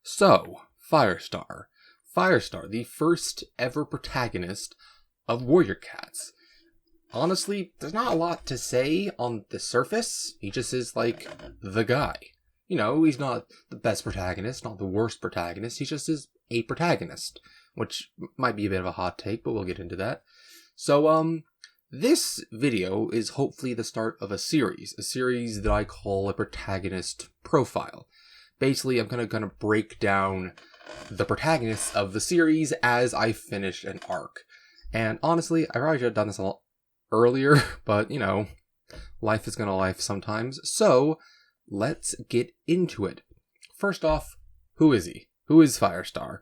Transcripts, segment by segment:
So, Firestar. Firestar, the first ever protagonist of Warrior Cats. Honestly, there's not a lot to say on the surface. He just is like the guy. You know, he's not the best protagonist, not the worst protagonist. He just is a protagonist, which might be a bit of a hot take, but we'll get into that. So, this video is hopefully the start of a series that I call a protagonist profile. Basically, I'm going to break down the protagonists of the series as I finish an arc. And honestly, I probably should have done this a lot earlier, but, you know, life is going to life sometimes. So, let's get into it. First off, who is he? Who is Firestar?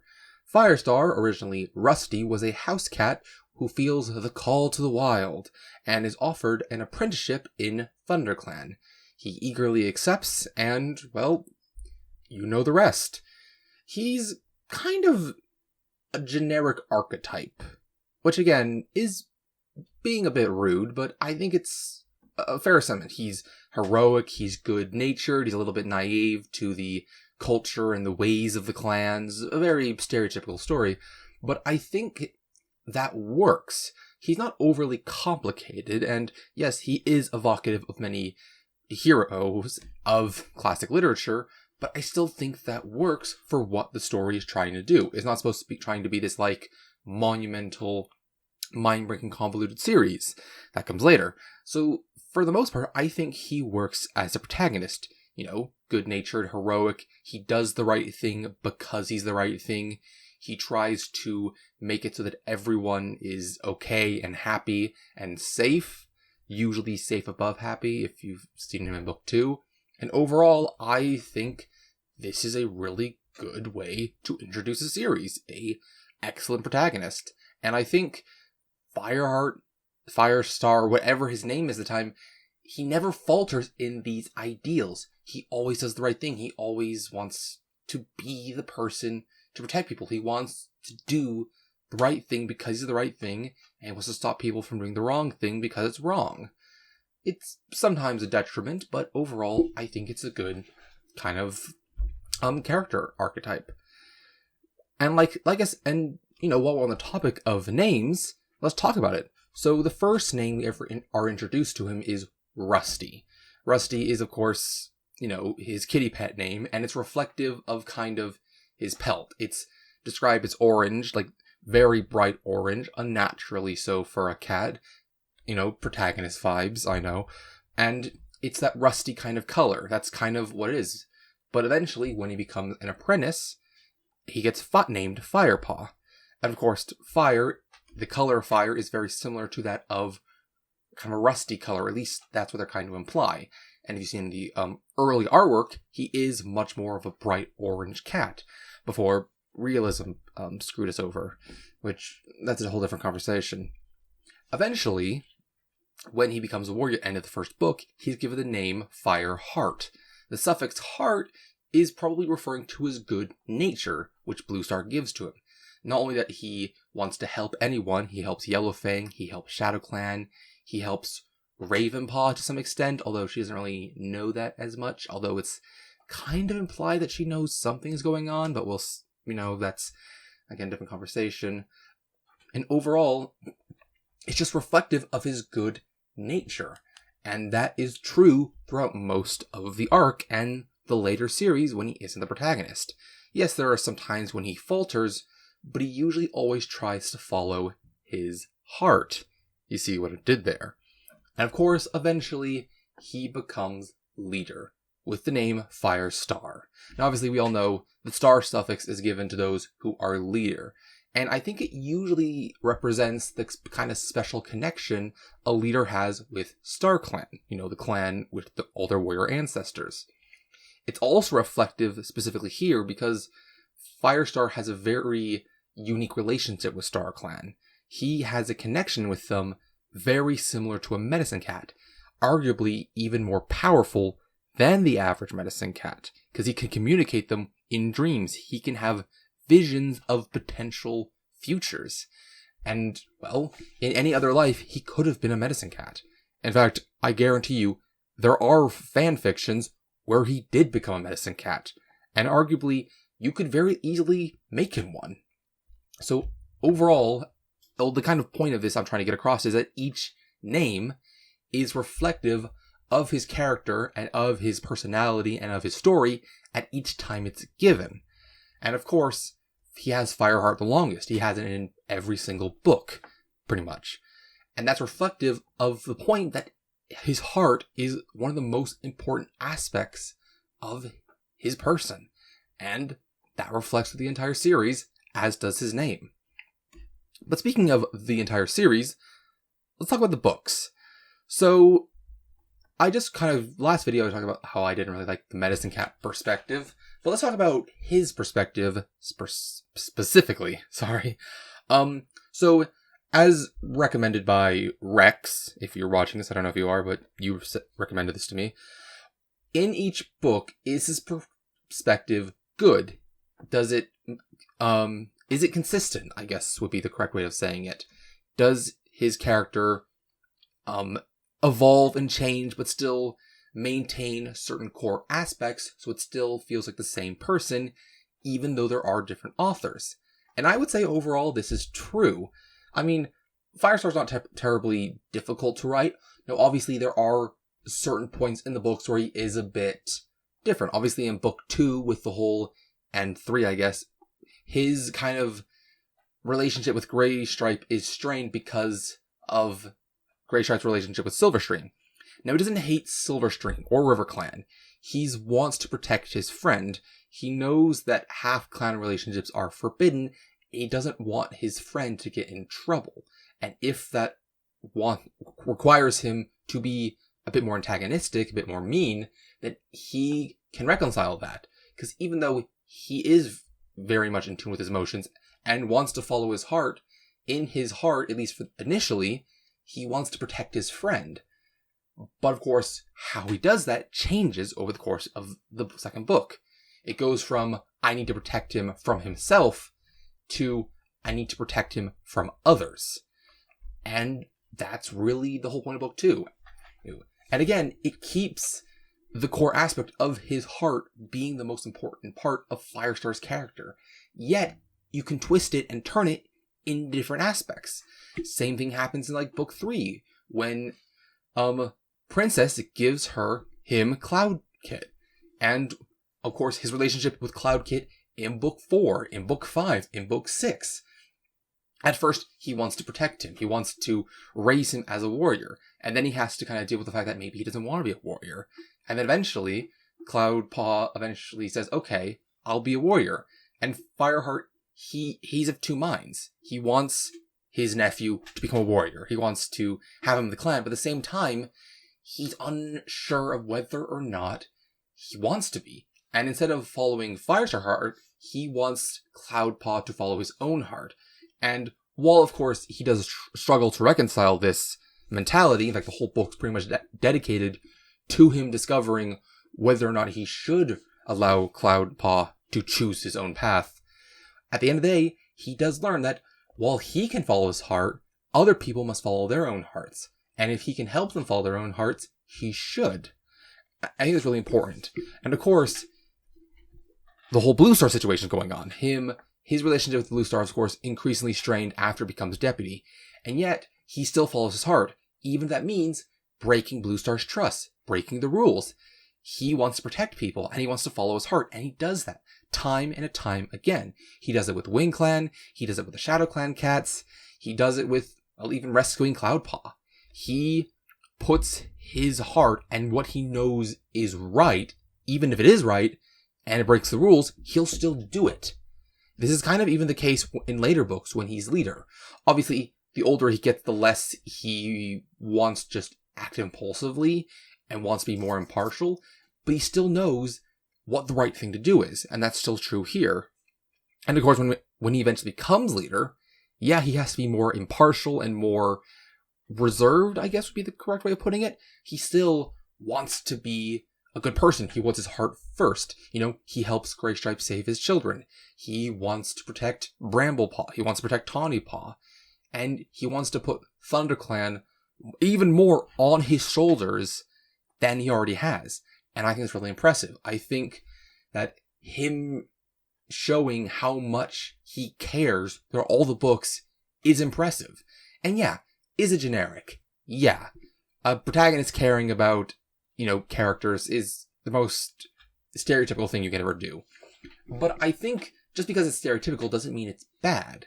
Firestar, originally Rusty, was a house cat who feels the call to the wild and is offered an apprenticeship in ThunderClan. He eagerly accepts and, well, you know the rest. He's kind of a generic archetype, which again is being a bit rude, but I think it's a fair assessment. He's heroic, he's good-natured, he's a little bit naive to the culture and the ways of the clans. A very stereotypical story, but I think that works. He's not overly complicated, and yes, he is evocative of many heroes of classic literature, but I still think that works for what the story is trying to do. It's not supposed to be trying to be this, like, monumental, mind-breaking, convoluted series. That comes later. So, for the most part, I think he works as a protagonist. You know, good-natured, heroic. He does the right thing because he's the right thing. He tries to make it so that everyone is okay and happy and safe. Usually safe above happy, if you've seen him in book 2. And overall, I think this is a really good way to introduce a series. A excellent protagonist. And I think Firestar, whatever his name is at the time, he never falters in these ideals. He always does the right thing. He always wants to be the person to protect people. He wants to do the right thing because he's the right thing, and he wants to stop people from doing the wrong thing because it's wrong. It's sometimes a detriment, but overall, I think it's a good kind of character archetype. And and you know, while we're on the topic of names, let's talk about it. So the first name we ever are introduced to him is Rusty. Rusty is, of course, you know, his kitty pet name, and it's reflective of kind of his pelt. It's described as orange, like very bright orange, unnaturally so for a cat. You know, protagonist vibes, I know. And it's that rusty kind of color. That's kind of what it is. But eventually, when he becomes an apprentice, he gets named Firepaw. And of course, fire, the color of fire is very similar to that of kind of a rusty color. At least that's what they're kind of imply. And if you see in the early artwork, he is much more of a bright orange cat. Before realism screwed us over. Which, that's a whole different conversation. Eventually, when he becomes a warrior at the end of the first book, he's given the name Fireheart. The suffix heart is probably referring to his good nature, which Bluestar gives to him. Not only that he wants to help anyone, he helps Yellowfang, he helps ShadowClan, he helps Ravenpaw to some extent, although she doesn't really know that as much, although it's kind of implied that she knows something's going on, but we'll, you know, that's, again, different conversation. And overall, it's just reflective of his good nature. And that is true throughout most of the arc and the later series when he isn't the protagonist. Yes, there are some times when he falters, but he usually always tries to follow his heart. You see what it did there. And of course, eventually, he becomes leader with the name Firestar. Now, obviously, we all know the star suffix is given to those who are leader. And I think it usually represents the kind of special connection a leader has with StarClan, you know, the clan with all their warrior ancestors. It's also reflective specifically here because Firestar has a very unique relationship with StarClan. He has a connection with them very similar to a medicine cat, arguably even more powerful than the average medicine cat, because he can communicate them in dreams. He can have visions of potential futures. And, well, in any other life, he could have been a medicine cat. In fact, I guarantee you, there are fan fictions where he did become a medicine cat. And arguably, you could very easily make him one. So overall, the kind of point of this I'm trying to get across is that each name is reflective of his character and of his personality and of his story at each time it's given. And of course, he has Fireheart the longest. He has it in every single book, pretty much. And that's reflective of the point that his heart is one of the most important aspects of his person. And that reflects the entire series, as does his name. But speaking of the entire series, let's talk about the books. So, I just last video I talked about how I didn't really like the Medicine Cat perspective, but let's talk about his perspective specifically, sorry. So, as recommended by Rex, if you're watching this, I don't know if you are, but you recommended this to me. In each book, is his perspective good? Is it consistent, I guess would be the correct way of saying it. Does his character, evolve and change, but still maintain certain core aspects, so it still feels like the same person, even though there are different authors? And I would say overall this is true. I mean, Firestar's not terribly difficult to write. Now, obviously, there are certain points in the books where he is a bit different. Obviously, in book 2 with the whole, and 3, I guess, his kind of relationship with Graystripe is strained because of Graystripe's relationship with Silverstream. Now, he doesn't hate Silverstream or RiverClan. He wants to protect his friend. He knows that half-clan relationships are forbidden. He doesn't want his friend to get in trouble. And if that requires him to be a bit more antagonistic, a bit more mean, then he can reconcile that. Because even though he is very much in tune with his emotions and wants to follow his heart, in his heart, at least initially, he wants to protect his friend. But of course, how he does that changes over the course of the second book. It goes from, I need to protect him from himself, to, I need to protect him from others. And that's really the whole point of book 2. And again, it keeps the core aspect of his heart being the most important part of Firestar's character. Yet, you can twist it and turn it in different aspects. Same thing happens in book 3, when Princess gives him Cloud Kit. And of course his relationship with Cloud Kit in book 4, in book 5, in book 6. At first, he wants to protect him. He wants to raise him as a warrior. And then he has to kind of deal with the fact that maybe he doesn't want to be a warrior. And then eventually, Cloudpaw eventually says, okay, I'll be a warrior. And Fireheart, he's of two minds. He wants his nephew to become a warrior. He wants to have him in the clan, but at the same time, he's unsure of whether or not he wants to be. And instead of following Firestar Heart, he wants Cloudpaw to follow his own heart. And while, of course, he does struggle to reconcile this mentality, in fact, the whole book's pretty much dedicated to him discovering whether or not he should allow Cloudpaw to choose his own path. At the end of the day, he does learn that while he can follow his heart, other people must follow their own hearts. And if he can help them follow their own hearts, he should. I think that's really important. And of course, the whole Blue Star situation is going on. His relationship with Blue Star is, of course, increasingly strained after he becomes deputy. And yet, he still follows his heart, even if that means breaking Blue Star's trust, breaking the rules. He wants to protect people, and he wants to follow his heart, and he does that time and time again. He does it with Wing Clan, he does it with the Shadow Clan cats, he does it with even rescuing Cloudpaw. He puts his heart and what he knows is right, even if it is right, and it breaks the rules, he'll still do it. This is kind of even the case in later books when he's leader. Obviously, the older he gets, the less he wants to just act impulsively and wants to be more impartial, but he still knows what the right thing to do is, and that's still true here. And of course, when he eventually becomes leader, yeah, he has to be more impartial and more reserved, I guess would be the correct way of putting it. He still wants to be a good person. He wants his heart first. He helps Graystripe save his children. He wants to protect Bramblepaw. He wants to protect Tawnypaw. And he wants to put ThunderClan even more on his shoulders than he already has. And I think it's really impressive. I think that him showing how much he cares through all the books is impressive. And yeah, is it generic? Yeah. A protagonist caring about, characters is the most stereotypical thing you can ever do. But I think just because it's stereotypical doesn't mean it's bad.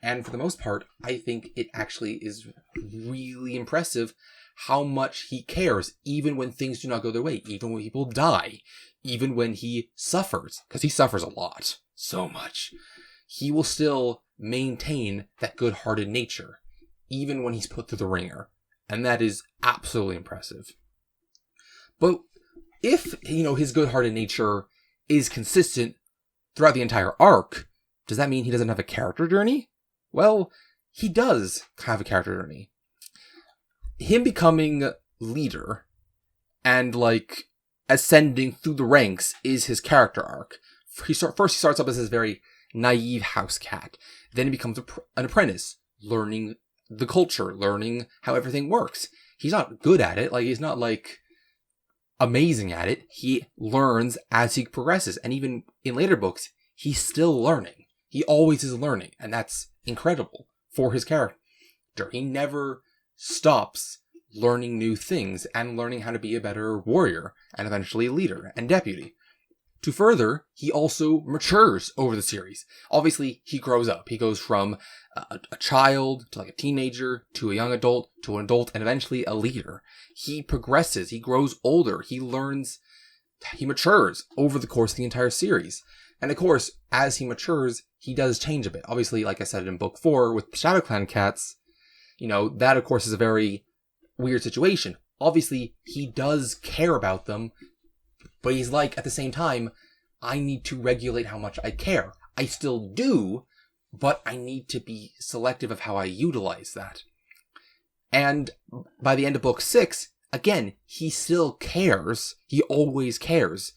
And for the most part, I think it actually is really impressive how much he cares, even when things do not go their way, even when people die, even when he suffers, because he suffers a lot, so much. He will still maintain that good-hearted nature, even when he's put through the ringer. And that is absolutely impressive. But if, his good-hearted nature is consistent throughout the entire arc, does that mean he doesn't have a character journey? Well, he does have a character journey. Him becoming leader and, ascending through the ranks is his character arc. First, he starts up as this very naive house cat. Then he becomes an apprentice, learning the culture, learning how everything works. He's not good at it. He's not, amazing at it. He learns as he progresses. And even in later books, he's still learning. He always is learning. And that's incredible for his character. He never stops learning new things and learning how to be a better warrior and eventually a leader and deputy. To further, he also matures over the series. Obviously, he grows up. He goes from a child to a teenager to a young adult to an adult and eventually a leader. He progresses. He grows older. He learns. He matures over the course of the entire series. And of course, as he matures, he does change a bit. Obviously, like I said in book 4 with Shadow Clan cats, that of course is a very weird situation. Obviously, he does care about them, but he's at the same time, I need to regulate how much I care. I still do, but I need to be selective of how I utilize that. And by the end of book 6, again, he still cares. He always cares.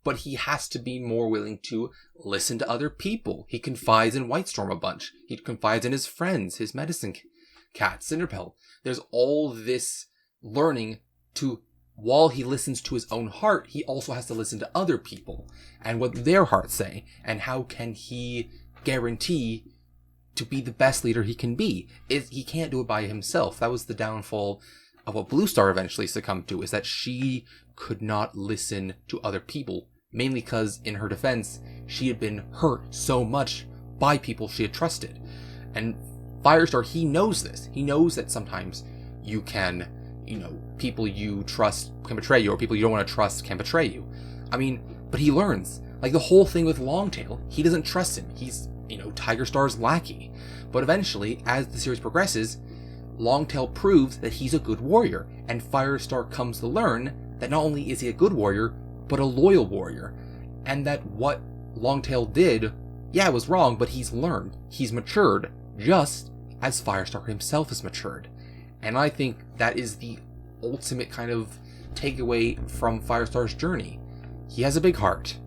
But he has to be more willing to listen to other people. He confides in Whitestorm a bunch. He confides in his friends, his medicine cat, Cinderpelt. There's all this learning to, while he listens to his own heart, he also has to listen to other people and what their hearts say. And how can he guarantee to be the best leader he can be? He can't do it by himself. That was the downfall of what Blue Star eventually succumbed to, is that she could not listen to other people. Mainly because, in her defense, she had been hurt so much by people she had trusted. And Firestar, he knows this. He knows that sometimes you can, people you trust can betray you, or people you don't want to trust can betray you. But he learns. The whole thing with Longtail, he doesn't trust him. He's, Tiger Star's lackey. But eventually, as the series progresses, Longtail proves that he's a good warrior. And Firestar comes to learn that not only is he a good warrior, but a loyal warrior. And that what Longtail did, it was wrong, but he's learned. He's matured, just as Firestar himself has matured. And I think that is the ultimate kind of takeaway from Firestar's journey. He has a big heart.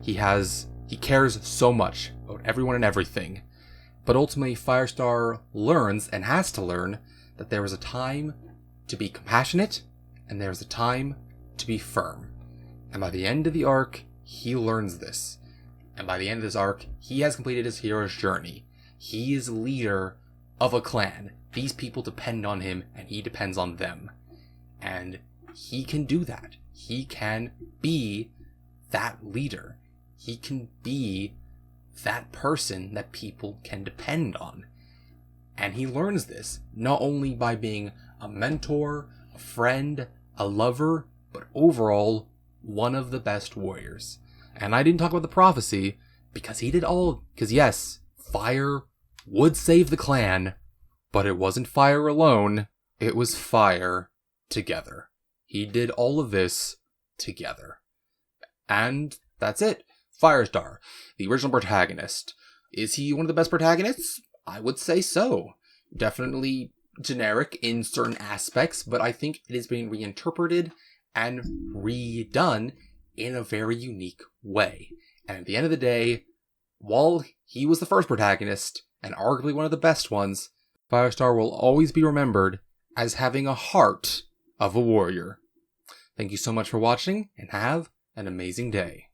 He cares so much about everyone and everything. But ultimately, Firestar learns, and has to learn, that there is a time to be compassionate, and there is a time to be firm. And by the end of the arc, he learns this. And by the end of this arc, he has completed his hero's journey. He is leader of a clan. These people depend on him, and he depends on them. And he can do that. He can be that leader. He can be that person that people can depend on. And he learns this not only by being a mentor, a friend, a lover, but overall, one of the best warriors. And I didn't talk about the prophecy because yes, fire would save the clan, but it wasn't fire alone, it was fire together. He did all of this together. And that's it. Firestar, the original protagonist. Is he one of the best protagonists? I would say so. Definitely generic in certain aspects, but I think it is being reinterpreted and redone in a very unique way. And at the end of the day, while he was the first protagonist, and arguably one of the best ones, Firestar will always be remembered as having a heart of a warrior. Thank you so much for watching, and have an amazing day.